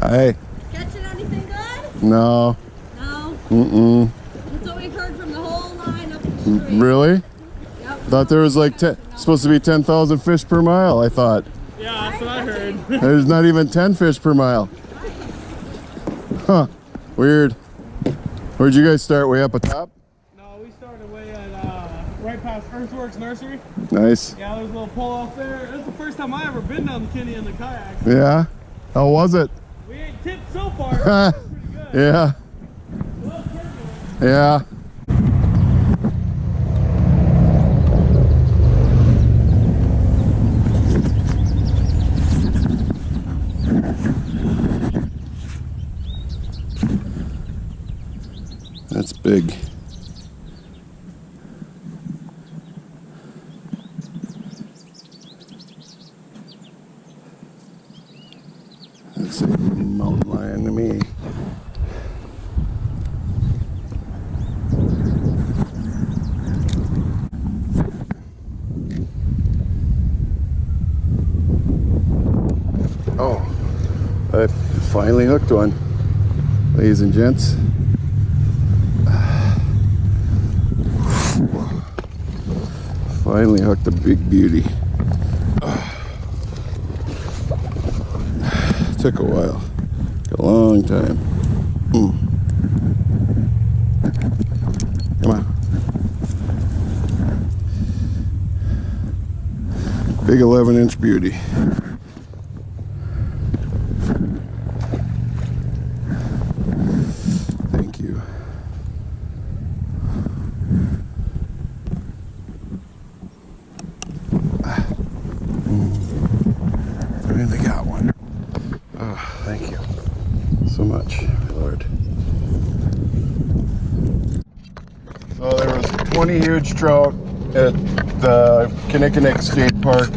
Hi. Catching anything good? No. No? Mm-mm. That's what we've heard from the whole line up the street. Really? Yep. Thought there was like supposed to be 10,000 fish per mile, I thought. Yeah, that's what I heard. There's not even 10 fish per mile. Huh. Weird. Where'd you guys start? Way up atop? No, we started away at right past Earthworks Nursery. Nice. Yeah, there's a little pull off there. That's the first time I ever been down McKinney in the kayak. Yeah? How was it? We ain't tipped so far. That's pretty good. Yeah. Yeah. That's big. That's a mountain lion to me. Oh, I finally hooked one, ladies and gents. Finally hooked a big beauty. Took a while, a long time. Come on. Big 11-inch beauty. Thank you. Finally got one. Oh, thank you so much, my lord. So there was 20 huge trout at the Kinnickinnick State Park,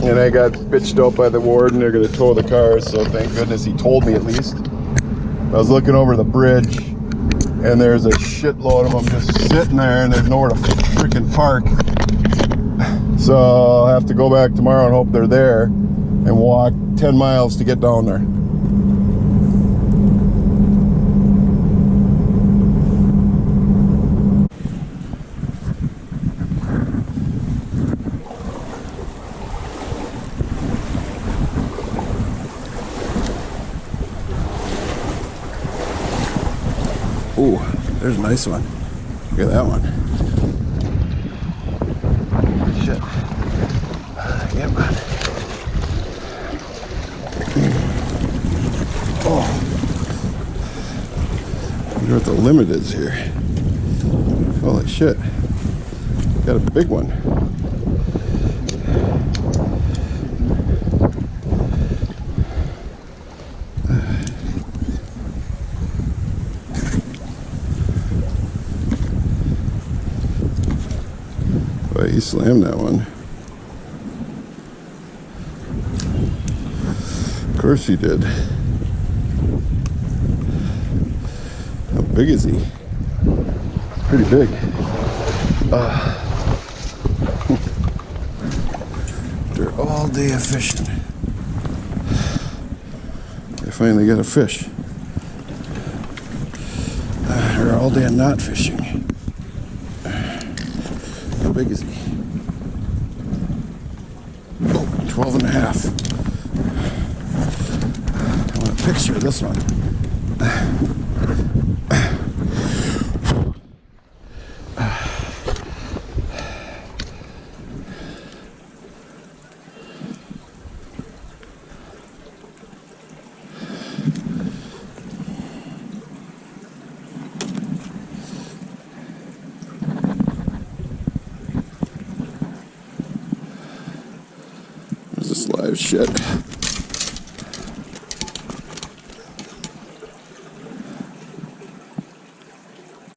and I got bitched out by the warden. They're going to tow the cars, so thank goodness he told me at least. I was looking over the bridge, and there's a shitload of them just sitting there, and there's nowhere to freaking park. So I'll have to go back tomorrow and hope they're there and walk 10 miles to get down there. Ooh, there's a nice one. Look at that one. Shit. Yeah, man. Oh. I wonder what the limit is here. Holy shit. Got a big one. Boy, he slammed that one. Of course he did. How big is he? Pretty big. After all day of fishing, I finally got a fish. Or all day of not fishing. How big is he? Oh, 12 and a half. I want a picture of this one. There's this live shit.